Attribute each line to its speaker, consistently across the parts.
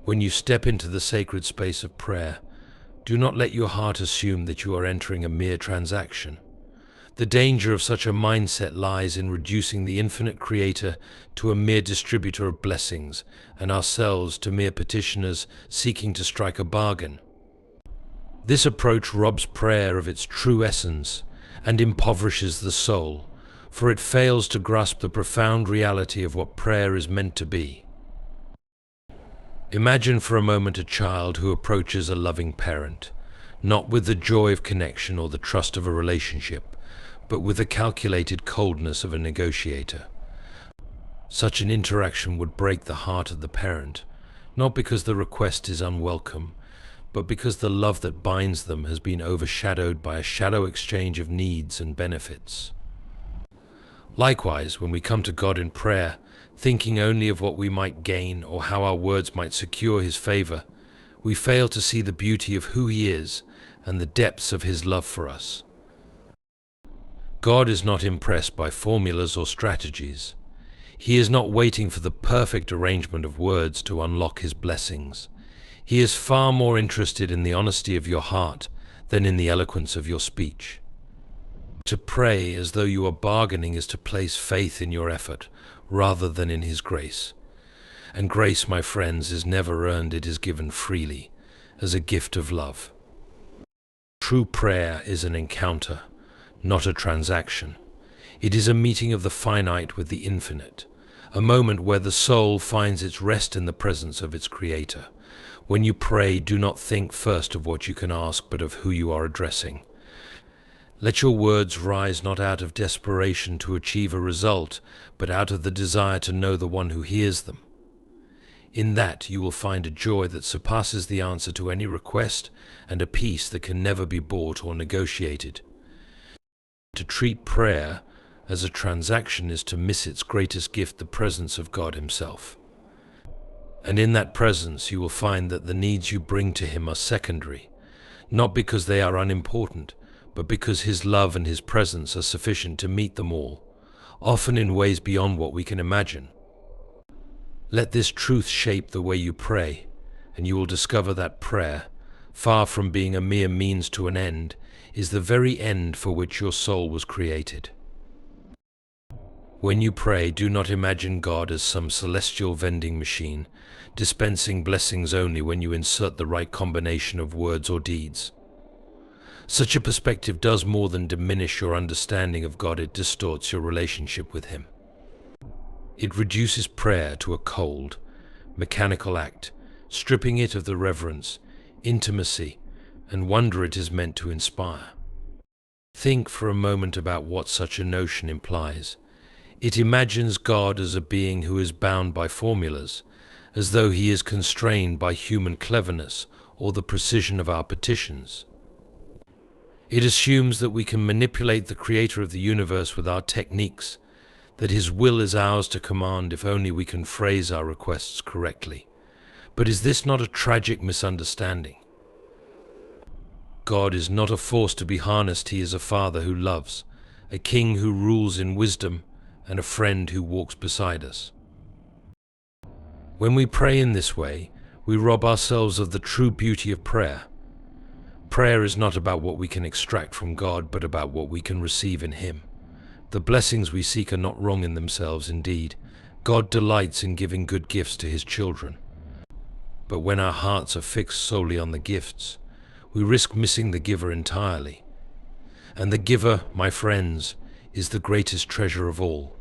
Speaker 1: When you step into the sacred space of prayer, do not let your heart assume that you are entering a mere transaction. The danger of such a mindset lies in reducing the infinite Creator to a mere distributor of blessings and ourselves to mere petitioners seeking to strike a bargain. This approach robs prayer of its true essence and impoverishes the soul, for it fails to grasp the profound reality of what prayer is meant to be. Imagine for a moment a child who approaches a loving parent, not with the joy of connection or the trust of a relationship, but with the calculated coldness of a negotiator. Such an interaction would break the heart of the parent, not because the request is unwelcome, but because the love that binds them has been overshadowed by a shallow exchange of needs and benefits. Likewise, when we come to God in prayer, thinking only of what we might gain or how our words might secure His favor, we fail to see the beauty of who He is and the depths of His love for us. God is not impressed by formulas or strategies. He is not waiting for the perfect arrangement of words to unlock His blessings. He is far more interested in the honesty of your heart than in the eloquence of your speech. To pray as though you are bargaining is to place faith in your effort rather than in His grace. And grace, my friends, is never earned, it is given freely, as a gift of love. True prayer is an encounter, not a transaction. It is a meeting of the finite with the infinite, a moment where the soul finds its rest in the presence of its Creator. When you pray, do not think first of what you can ask, but of who you are addressing. Let your words rise not out of desperation to achieve a result, but out of the desire to know the one who hears them. In that you will find a joy that surpasses the answer to any request and a peace that can never be bought or negotiated. To treat prayer as a transaction is to miss its greatest gift, the presence of God Himself. And in that presence you will find that the needs you bring to Him are secondary, not because they are unimportant, but because His love and His presence are sufficient to meet them all, often in ways beyond what we can imagine. Let this truth shape the way you pray, and you will discover that prayer, far from being a mere means to an end, is the very end for which your soul was created. When you pray, do not imagine God as some celestial vending machine, dispensing blessings only when you insert the right combination of words or deeds. Such a perspective does more than diminish your understanding of God, it distorts your relationship with Him. It reduces prayer to a cold, mechanical act, stripping it of the reverence, intimacy, and wonder it is meant to inspire. Think for a moment about what such a notion implies. It imagines God as a being who is bound by formulas, as though He is constrained by human cleverness or the precision of our petitions. It assumes that we can manipulate the Creator of the universe with our techniques, that His will is ours to command if only we can phrase our requests correctly. But is this not a tragic misunderstanding? God is not a force to be harnessed. He is a Father who loves, a King who rules in wisdom, and a friend who walks beside us. When we pray in this way, we rob ourselves of the true beauty of prayer. Prayer is not about what we can extract from God, but about what we can receive in Him. The blessings we seek are not wrong in themselves, indeed. God delights in giving good gifts to His children. But when our hearts are fixed solely on the gifts, we risk missing the giver entirely. And the giver, my friends, is the greatest treasure of all.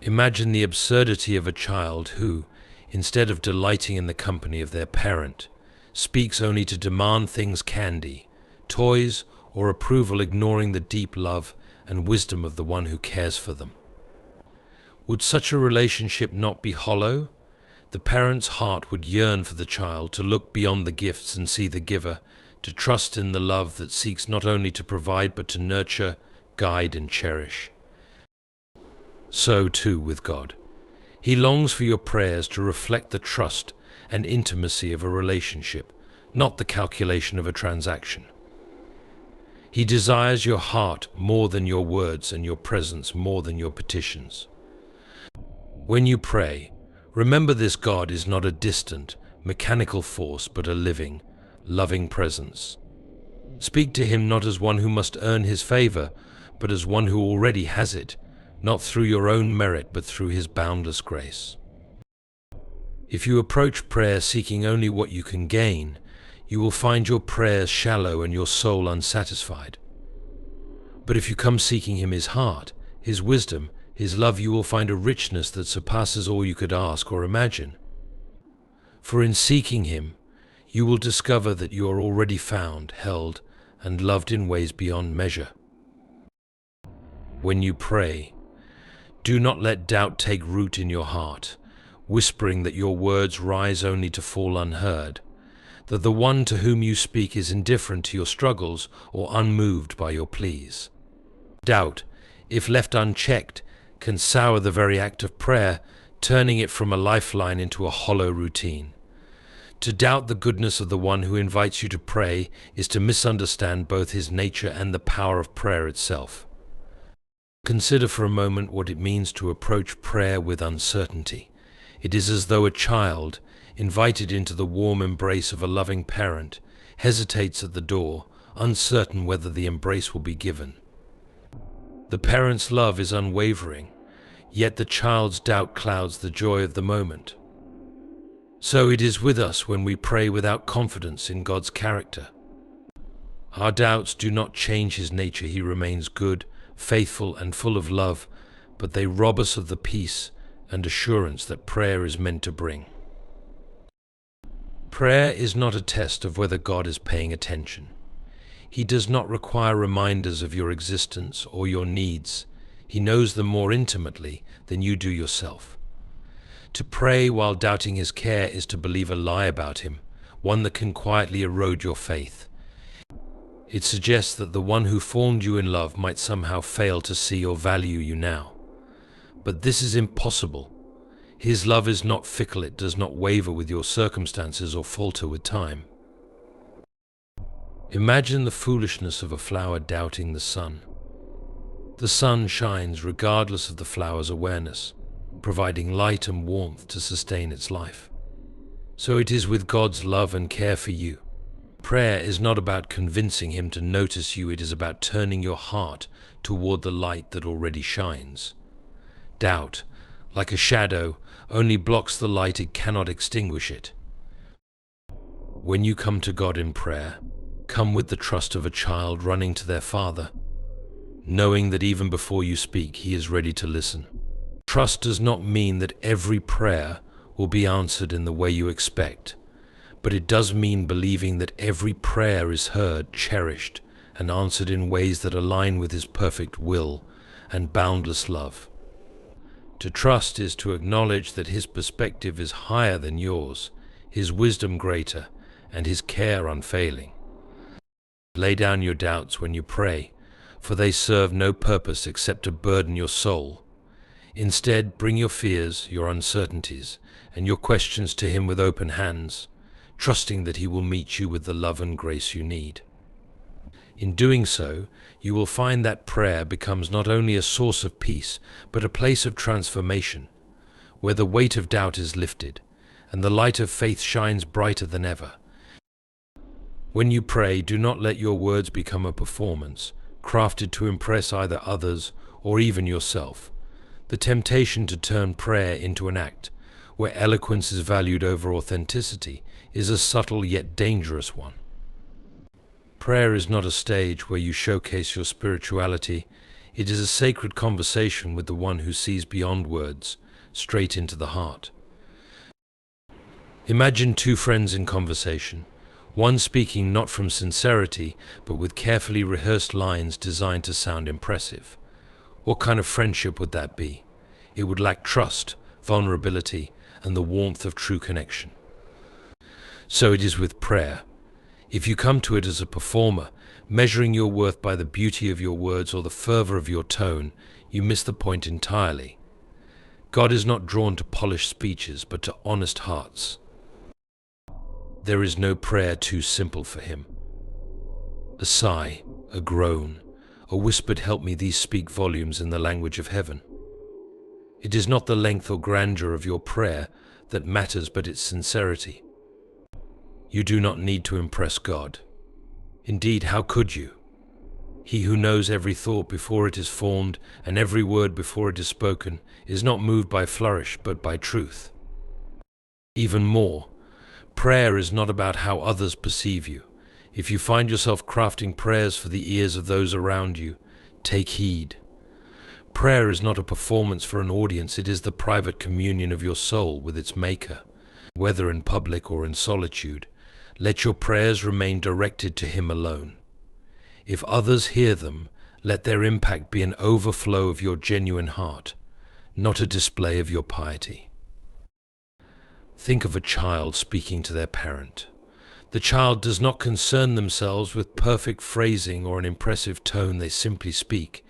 Speaker 1: Imagine the absurdity of a child who, instead of delighting in the company of their parent, speaks only to demand things, candy, toys, or approval, ignoring the deep love and wisdom of the one who cares for them. Would such a relationship not be hollow? The parent's heart would yearn for the child to look beyond the gifts and see the giver, to trust in the love that seeks not only to provide but to nurture, guide, and cherish. So too with God. He longs for your prayers to reflect the trust and intimacy of a relationship, not the calculation of a transaction. He desires your heart more than your words and your presence more than your petitions. When you pray, Remember, this God is not a distant, mechanical force, but a living, loving presence. Speak to him not as one who must earn his favor, but as one who already has it, not through your own merit, but through his boundless grace. If you approach prayer seeking only what you can gain, you will find your prayers shallow and your soul unsatisfied. But if you come seeking him his heart, his wisdom, his love, you will find a richness that surpasses all you could ask or imagine. For in seeking him, you will discover that you are already found, held, and loved in ways beyond measure. When you pray, do not let doubt take root in your heart, whispering that your words rise only to fall unheard, that the one to whom you speak is indifferent to your struggles or unmoved by your pleas. Doubt, if left unchecked, can sour the very act of prayer, turning it from a lifeline into a hollow routine. To doubt the goodness of the one who invites you to pray is to misunderstand both his nature and the power of prayer itself. Consider for a moment what it means to approach prayer with uncertainty. It is as though a child, invited into the warm embrace of a loving parent, hesitates at the door, uncertain whether the embrace will be given. The parent's love is unwavering, yet the child's doubt clouds the joy of the moment. So it is with us when we pray without confidence in God's character. Our doubts do not change his nature. He remains good, faithful, and full of love, but they rob us of the peace and assurance that prayer is meant to bring. Prayer is not a test of whether God is paying attention. He does not require reminders of your existence or your needs. He knows them more intimately than you do yourself. To pray while doubting his care is to believe a lie about him, one that can quietly erode your faith. It suggests that the one who formed you in love might somehow fail to see or value you now. But this is impossible. His love is not fickle. It does not waver with your circumstances or falter with time. Imagine the foolishness of a flower doubting the sun. The sun shines regardless of the flower's awareness, providing light and warmth to sustain its life. So it is with God's love and care for you. Prayer is not about convincing him to notice you. It is about turning your heart toward the light that already shines. Doubt, like a shadow, only blocks the light. It cannot extinguish it. When you come to God in prayer, come with the trust of a child running to their father, knowing that even before you speak, he is ready to listen. Trust does not mean that every prayer will be answered in the way you expect, but it does mean believing that every prayer is heard, cherished, and answered in ways that align with his perfect will and boundless love. To trust is to acknowledge that his perspective is higher than yours, his wisdom greater, and his care unfailing. Lay down your doubts when you pray, for they serve no purpose except to burden your soul. Instead, bring your fears, your uncertainties, and your questions to him with open hands, trusting that he will meet you with the love and grace you need. In doing so, you will find that prayer becomes not only a source of peace, but a place of transformation, where the weight of doubt is lifted, and the light of faith shines brighter than ever. When you pray, do not let your words become a performance, crafted to impress either others or even yourself. The temptation to turn prayer into an act, where eloquence is valued over authenticity, is a subtle yet dangerous one. Prayer is not a stage where you showcase your spirituality. It is a sacred conversation with the one who sees beyond words, straight into the heart. Imagine two friends in conversation, one speaking not from sincerity, but with carefully rehearsed lines designed to sound impressive. What kind of friendship would that be? It would lack trust, vulnerability, and the warmth of true connection. So it is with prayer. If you come to it as a performer, measuring your worth by the beauty of your words or the fervor of your tone, you miss the point entirely. God is not drawn to polished speeches, but to honest hearts. There is no prayer too simple for him. A sigh, a groan, a whispered "help me," these speak volumes in the language of heaven. It is not the length or grandeur of your prayer that matters, but its sincerity. You do not need to impress God. Indeed, how could you? He who knows every thought before it is formed and every word before it is spoken is not moved by flourish but by truth. Even more, prayer is not about how others perceive you. If you find yourself crafting prayers for the ears of those around you, take heed. Prayer is not a performance for an audience, it is the private communion of your soul with its Maker. Whether in public or in solitude, let your prayers remain directed to Him alone. If others hear them, let their impact be an overflow of your genuine heart, not a display of your piety. Think of a child speaking to their parent. The child does not concern themselves with perfect phrasing or an impressive tone, they simply speak,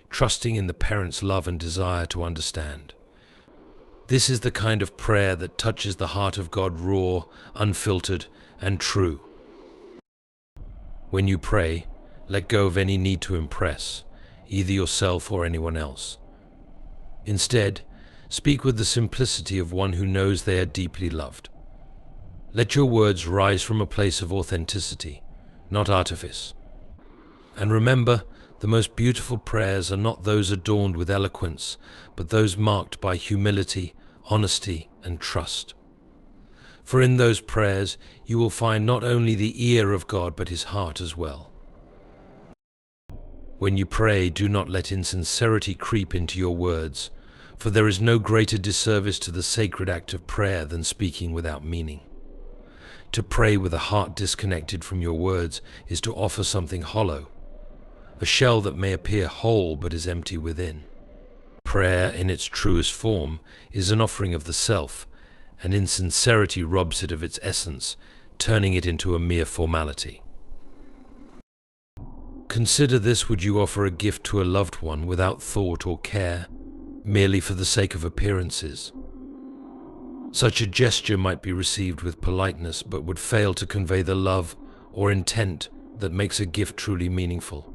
Speaker 1: trusting in the parent's love and desire to understand. This is the kind of prayer that touches the heart of God raw, unfiltered, and true. When you pray, let go of any need to impress, either yourself or anyone else. Instead, speak with the simplicity of one who knows they are deeply loved. Let your words rise from a place of authenticity, not artifice. And remember, the most beautiful prayers are not those adorned with eloquence, but those marked by humility, honesty, and trust. For in those prayers you will find not only the ear of God, but His heart as well. When you pray, do not let insincerity creep into your words, for there is no greater disservice to the sacred act of prayer than speaking without meaning. To pray with a heart disconnected from your words is to offer something hollow, a shell that may appear whole but is empty within. Prayer, in its truest form, is an offering of the self, and insincerity robs it of its essence, turning it into a mere formality. Consider this: would you offer a gift to a loved one without thought or care, merely for the sake of appearances? Such a gesture might be received with politeness, but would fail to convey the love or intent that makes a gift truly meaningful.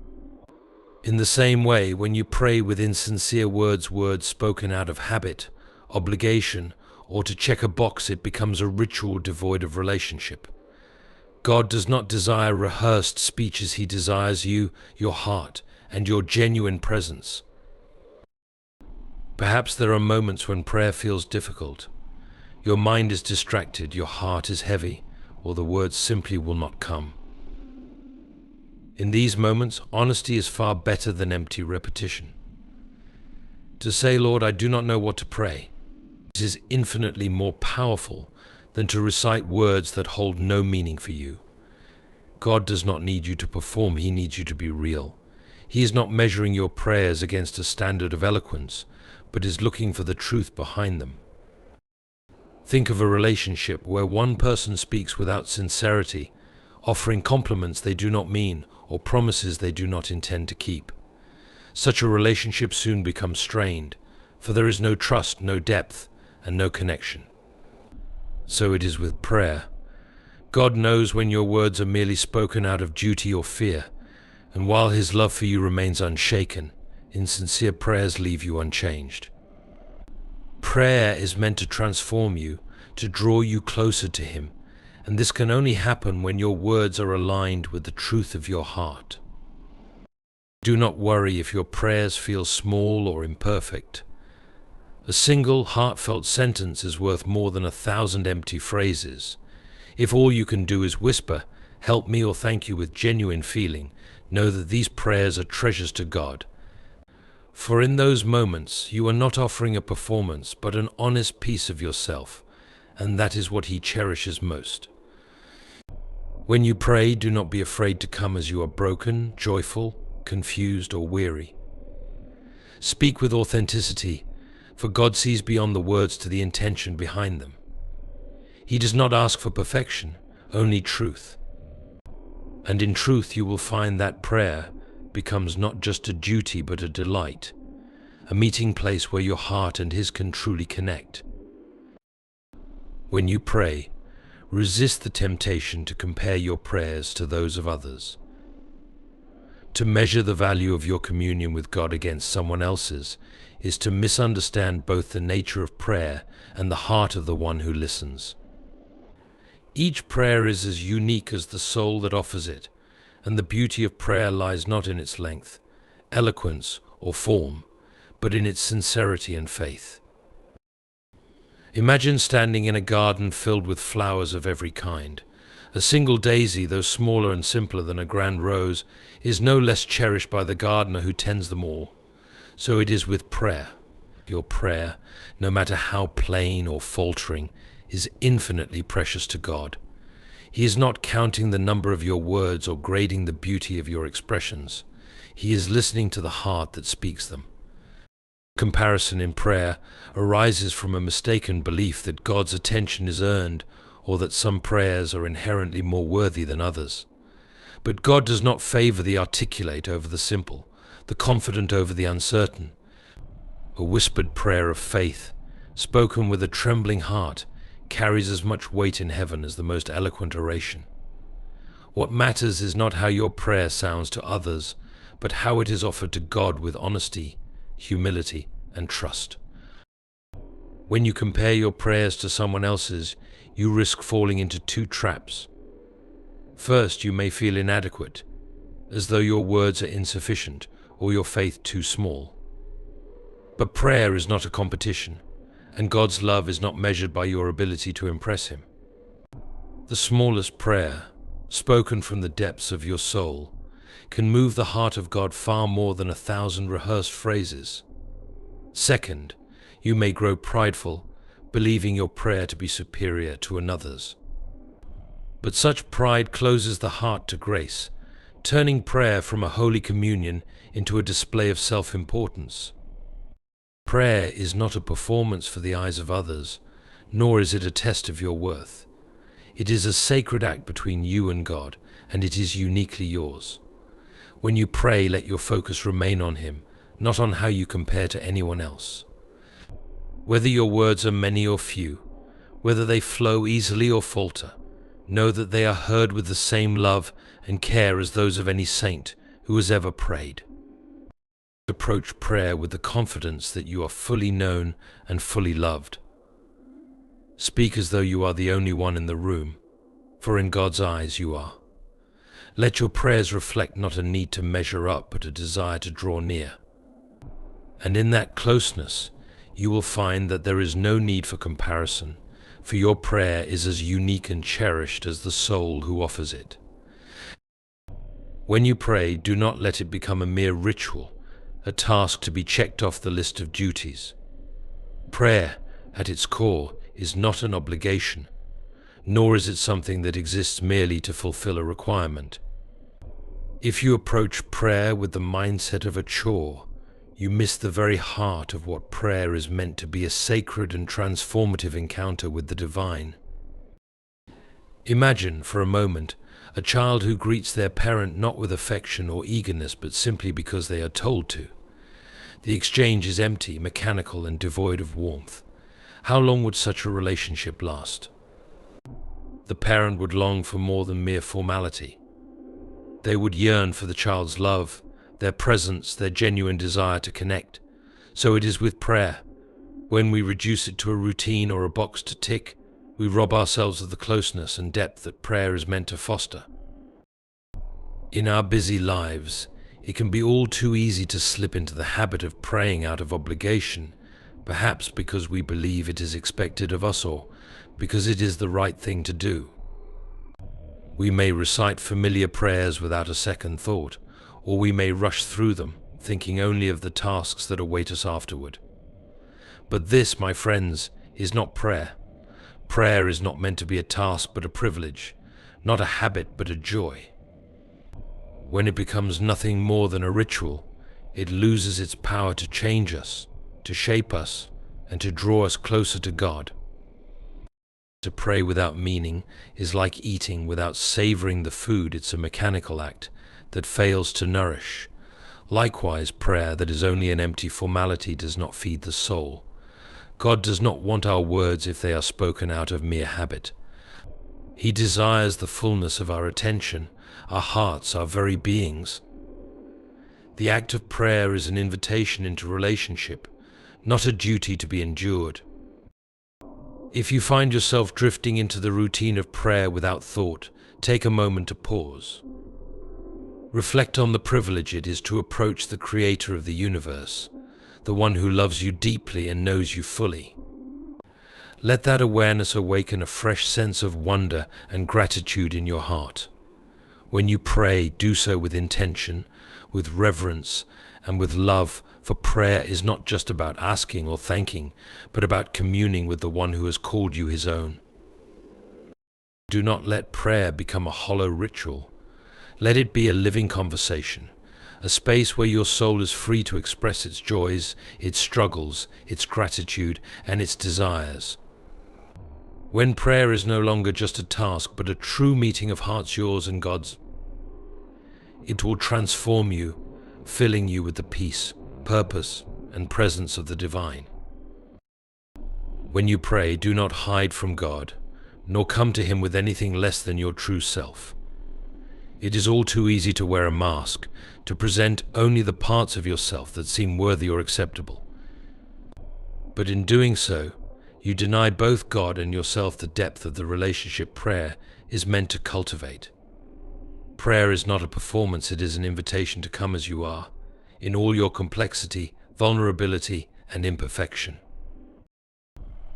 Speaker 1: In the same way, when you pray with insincere words spoken out of habit, obligation, or to check a box, it becomes a ritual devoid of relationship. God does not desire rehearsed speeches, He desires you, your heart, and your genuine presence. Perhaps there are moments when prayer feels difficult. Your mind is distracted, your heart is heavy, or the words simply will not come. In these moments, honesty is far better than empty repetition. To say, Lord, I do not know what to pray, this is infinitely more powerful than to recite words that hold no meaning for you. God does not need you to perform, He needs you to be real. He is not measuring your prayers against a standard of eloquence, but is looking for the truth behind them. Think of a relationship where one person speaks without sincerity, offering compliments they do not mean or promises they do not intend to keep. Such a relationship soon becomes strained, for there is no trust, no depth, and no connection. So it is with prayer. God knows when your words are merely spoken out of duty or fear, and while His love for you remains unshaken, insincere prayers leave you unchanged. Prayer is meant to transform you, to draw you closer to Him, and this can only happen when your words are aligned with the truth of your heart. Do not worry if your prayers feel small or imperfect. A single heartfelt sentence is worth more than 1,000 empty phrases. If all you can do is whisper, "Help me" or "Thank you" with genuine feeling, know that these prayers are treasures to God. For in those moments, you are not offering a performance, but an honest piece of yourself, and that is what He cherishes most. When you pray, do not be afraid to come as you are broken, joyful, confused, or weary. Speak with authenticity, for God sees beyond the words to the intention behind them. He does not ask for perfection, only truth. And in truth you will find that prayer becomes not just a duty but a delight, a meeting place where your heart and His can truly connect. When you pray, resist the temptation to compare your prayers to those of others. To measure the value of your communion with God against someone else's is to misunderstand both the nature of prayer and the heart of the one who listens. Each prayer is as unique as the soul that offers it, and the beauty of prayer lies not in its length, eloquence, or form, but in its sincerity and faith. Imagine standing in a garden filled with flowers of every kind. A single daisy, though smaller and simpler than a grand rose, is no less cherished by the gardener who tends them all. So it is with prayer. Your prayer, no matter how plain or faltering, is infinitely precious to God. He is not counting the number of your words or grading the beauty of your expressions. He is listening to the heart that speaks them. Comparison in prayer arises from a mistaken belief that God's attention is earned, or that some prayers are inherently more worthy than others. But God does not favor the articulate over the simple, the confident over the uncertain. A whispered prayer of faith, spoken with a trembling heart, carries as much weight in heaven as the most eloquent oration. What matters is not how your prayer sounds to others, but how it is offered to God with honesty, humility, and trust. When you compare your prayers to someone else's, you risk falling into two traps. First, you may feel inadequate, as though your words are insufficient or your faith too small. But prayer is not a competition, and God's love is not measured by your ability to impress Him. The smallest prayer, spoken from the depths of your soul, can move the heart of God far more than 1,000 rehearsed phrases. Second, you may grow prideful, believing your prayer to be superior to another's. But such pride closes the heart to grace, turning prayer from a holy communion into a display of self-importance. Prayer is not a performance for the eyes of others, nor is it a test of your worth. It is a sacred act between you and God, and it is uniquely yours. When you pray, let your focus remain on Him, not on how you compare to anyone else. Whether your words are many or few, whether they flow easily or falter, know that they are heard with the same love and care as those of any saint who has ever prayed. Approach prayer with the confidence that you are fully known and fully loved. Speak as though you are the only one in the room, for in God's eyes you are. Let your prayers reflect not a need to measure up, but a desire to draw near. And in that closeness, you will find that there is no need for comparison, for your prayer is as unique and cherished as the soul who offers it. When you pray, do not let it become a mere ritual, a task to be checked off the list of duties. Prayer, at its core, is not an obligation, nor is it something that exists merely to fulfill a requirement. If you approach prayer with the mindset of a chore, you miss the very heart of what prayer is meant to be, a sacred and transformative encounter with the divine. Imagine, for a moment, a child who greets their parent not with affection or eagerness, but simply because they are told to. The exchange is empty, mechanical, and devoid of warmth. How long would such a relationship last? The parent would long for more than mere formality. They would yearn for the child's love, their presence, their genuine desire to connect. So it is with prayer. When we reduce it to a routine or a box to tick, we rob ourselves of the closeness and depth that prayer is meant to foster. In our busy lives, it can be all too easy to slip into the habit of praying out of obligation, perhaps because we believe it is expected of us or because it is the right thing to do. We may recite familiar prayers without a second thought, or we may rush through them, thinking only of the tasks that await us afterward. But this, my friends, is not prayer. Prayer is not meant to be a task but a privilege, not a habit but a joy. When it becomes nothing more than a ritual, it loses its power to change us, to shape us, and to draw us closer to God. To pray without meaning is like eating without savoring the food. It's a mechanical act that fails to nourish. Likewise, prayer that is only an empty formality does not feed the soul. God does not want our words if they are spoken out of mere habit. He desires the fullness of our attention, our hearts, our very beings. The act of prayer is an invitation into relationship, not a duty to be endured. If you find yourself drifting into the routine of prayer without thought, take a moment to pause. Reflect on the privilege it is to approach the Creator of the universe, the one who loves you deeply and knows you fully. Let that awareness awaken a fresh sense of wonder and gratitude in your heart. When you pray, do so with intention, with reverence, and with love, for prayer is not just about asking or thanking, but about communing with the one who has called you his own. Do not let prayer become a hollow ritual. Let it be a living conversation, a space where your soul is free to express its joys, its struggles, its gratitude, and its desires. When prayer is no longer just a task, but a true meeting of hearts, yours and God's, it will transform you, filling you with the peace, purpose, and presence of the divine. When you pray, do not hide from God, nor come to him with anything less than your true self. It is all too easy to wear a mask, to present only the parts of yourself that seem worthy or acceptable. But in doing so, you deny both God and yourself the depth of the relationship prayer is meant to cultivate. Prayer is not a performance, it is an invitation to come as you are, in all your complexity, vulnerability, and imperfection.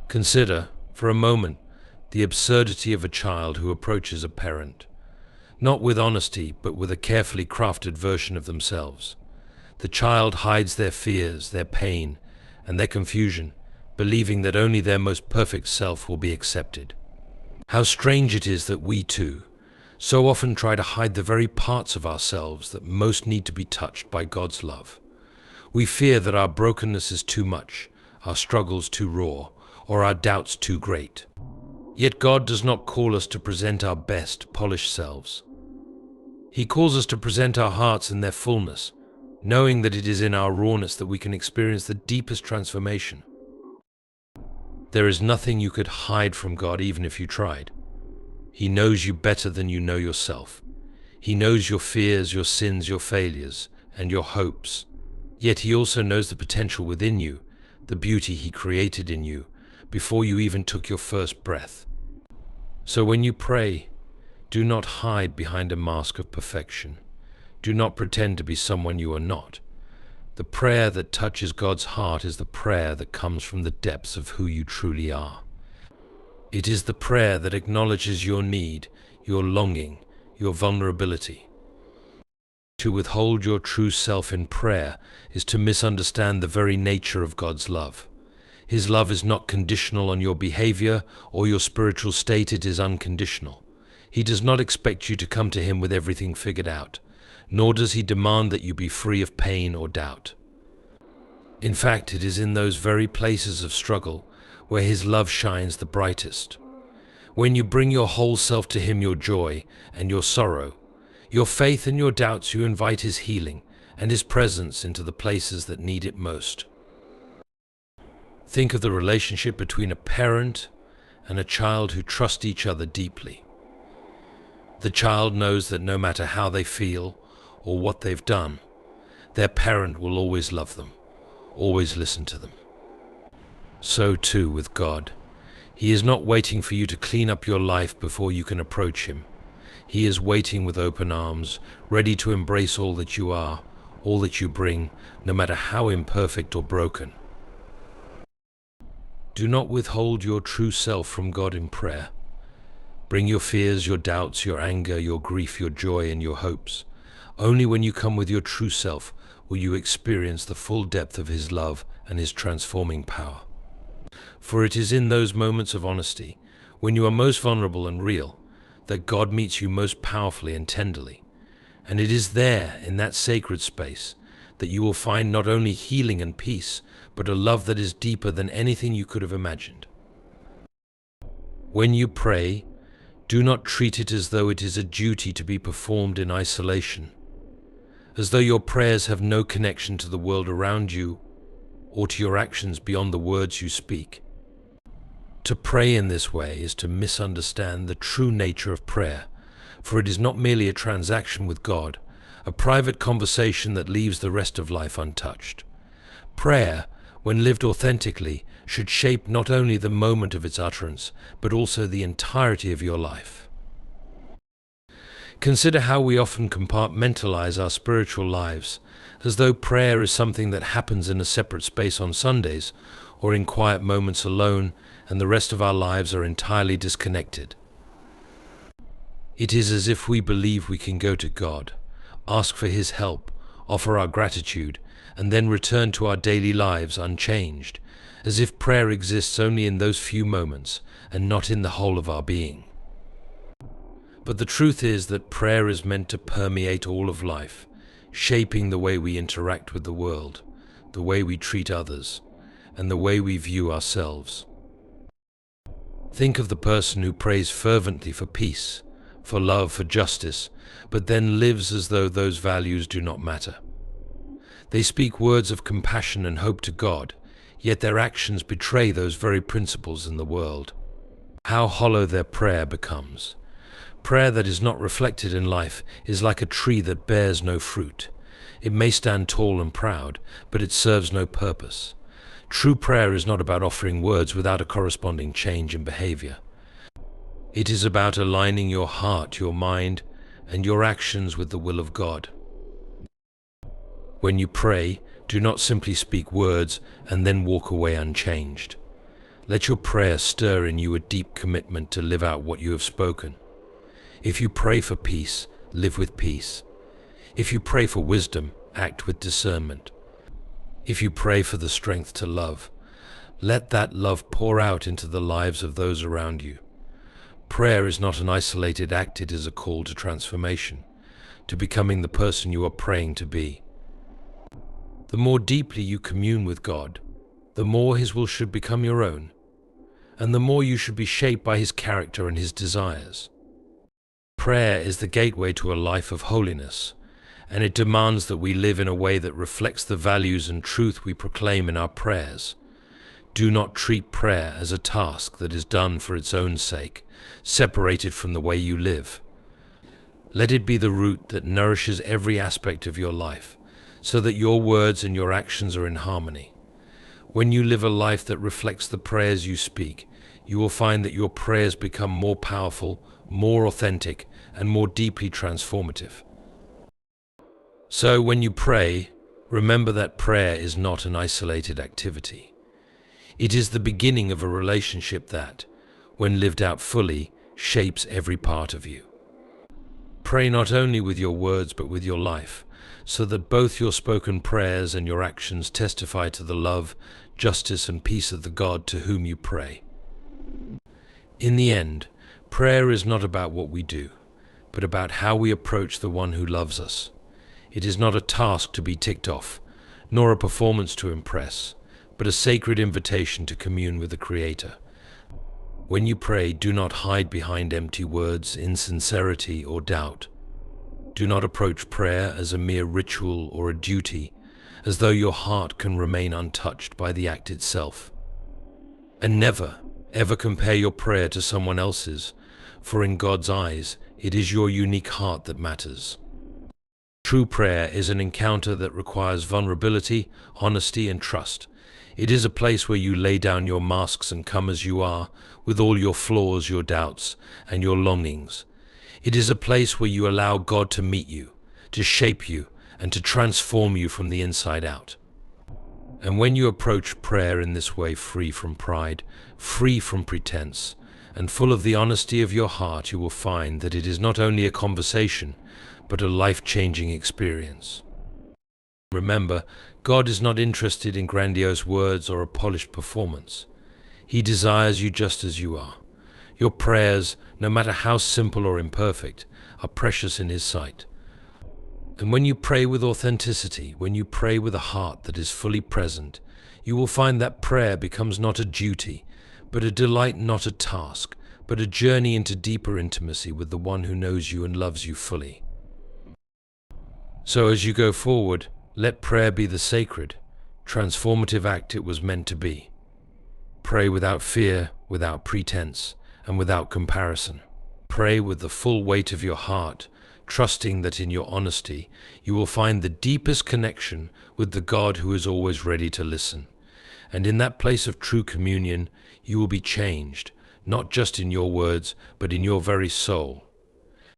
Speaker 1: Consider, for a moment, the absurdity of a child who approaches a parent, not with honesty, but with a carefully crafted version of themselves. The child hides their fears, their pain, and their confusion, believing that only their most perfect self will be accepted. How strange it is that we too so often try to hide the very parts of ourselves that most need to be touched by God's love. We fear that our brokenness is too much, our struggles too raw, or our doubts too great. Yet God does not call us to present our best, polished selves. He calls us to present our hearts in their fullness, knowing that it is in our rawness that we can experience the deepest transformation. There is nothing you could hide from God even if you tried. He knows you better than you know yourself. He knows your fears, your sins, your failures, and your hopes. Yet he also knows the potential within you, the beauty he created in you, before you even took your first breath. So when you pray, do not hide behind a mask of perfection. Do not pretend to be someone you are not. The prayer that touches God's heart is the prayer that comes from the depths of who you truly are. It is the prayer that acknowledges your need, your longing, your vulnerability. To withhold your true self in prayer is to misunderstand the very nature of God's love. His love is not conditional on your behavior or your spiritual state, it is unconditional. He does not expect you to come to him with everything figured out, nor does he demand that you be free of pain or doubt. In fact, it is in those very places of struggle where his love shines the brightest. When you bring your whole self to him, your joy and your sorrow, your faith and your doubts, you invite his healing and his presence into the places that need it most. Think of the relationship between a parent and a child who trust each other deeply. The child knows that no matter how they feel or what they've done, their parent will always love them, always listen to them. So too with God. He is not waiting for you to clean up your life before you can approach him. He is waiting with open arms, ready to embrace all that you are, all that you bring, no matter how imperfect or broken. Do not withhold your true self from God in prayer. Bring your fears, your doubts, your anger, your grief, your joy, and your hopes. Only when you come with your true self will you experience the full depth of his love and his transforming power. For it is in those moments of honesty, when you are most vulnerable and real, that God meets you most powerfully and tenderly. And it is there, in that sacred space, that you will find not only healing and peace, but a love that is deeper than anything you could have imagined. When you pray, do not treat it as though it is a duty to be performed in isolation, as though your prayers have no connection to the world around you or to your actions beyond the words you speak. To pray in this way is to misunderstand the true nature of prayer, for it is not merely a transaction with God, a private conversation that leaves the rest of life untouched. Prayer, when lived authentically, should shape not only the moment of its utterance, but also the entirety of your life. Consider how we often compartmentalize our spiritual lives, as though prayer is something that happens in a separate space on Sundays, or in quiet moments alone, and the rest of our lives are entirely disconnected. It is as if we believe we can go to God, ask for His help, offer our gratitude, and then return to our daily lives unchanged, as if prayer exists only in those few moments and not in the whole of our being. But the truth is that prayer is meant to permeate all of life, shaping the way we interact with the world, the way we treat others, and the way we view ourselves. Think of the person who prays fervently for peace, for love, for justice, but then lives as though those values do not matter. They speak words of compassion and hope to God, yet their actions betray those very principles in the world. How hollow their prayer becomes. Prayer that is not reflected in life is like a tree that bears no fruit. It may stand tall and proud, but it serves no purpose. True prayer is not about offering words without a corresponding change in behavior. It is about aligning your heart, your mind, and your actions with the will of God. When you pray, do not simply speak words and then walk away unchanged. Let your prayer stir in you a deep commitment to live out what you have spoken. If you pray for peace, live with peace. If you pray for wisdom, act with discernment. If you pray for the strength to love, let that love pour out into the lives of those around you. Prayer is not an isolated act, it is a call to transformation, to becoming the person you are praying to be. The more deeply you commune with God, the more His will should become your own, and the more you should be shaped by His character and His desires. Prayer is the gateway to a life of holiness, and it demands that we live in a way that reflects the values and truth we proclaim in our prayers. Do not treat prayer as a task that is done for its own sake, separated from the way you live. Let it be the root that nourishes every aspect of your life, so that your words and your actions are in harmony. When you live a life that reflects the prayers you speak, you will find that your prayers become more powerful, more authentic, and more deeply transformative. So when you pray, remember that prayer is not an isolated activity. It is the beginning of a relationship that, when lived out fully, shapes every part of you. Pray not only with your words but with your life, so that both your spoken prayers and your actions testify to the love, justice, and peace of the God to whom you pray. In the end, prayer is not about what we do, but about how we approach the one who loves us. It is not a task to be ticked off, nor a performance to impress, but a sacred invitation to commune with the Creator. When you pray, do not hide behind empty words, insincerity, or doubt. Do not approach prayer as a mere ritual or a duty, as though your heart can remain untouched by the act itself. And never, ever compare your prayer to someone else's, for in God's eyes, it is your unique heart that matters. True prayer is an encounter that requires vulnerability, honesty, and trust. It is a place where you lay down your masks and come as you are, with all your flaws, your doubts, and your longings. It is a place where you allow God to meet you, to shape you, and to transform you from the inside out. And when you approach prayer in this way, free from pride, free from pretense, and full of the honesty of your heart, you will find that it is not only a conversation, but a life-changing experience. Remember, God is not interested in grandiose words or a polished performance. He desires you just as you are. Your prayers, no matter how simple or imperfect, are precious in His sight. And when you pray with authenticity, when you pray with a heart that is fully present, you will find that prayer becomes not a duty, but a delight, not a task, but a journey into deeper intimacy with the one who knows you and loves you fully. So as you go forward, let prayer be the sacred, transformative act it was meant to be. Pray without fear, without pretense, and without comparison. Pray with the full weight of your heart, trusting that in your honesty you will find the deepest connection with the God who is always ready to listen. And in that place of true communion, you will be changed, not just in your words, but in your very soul.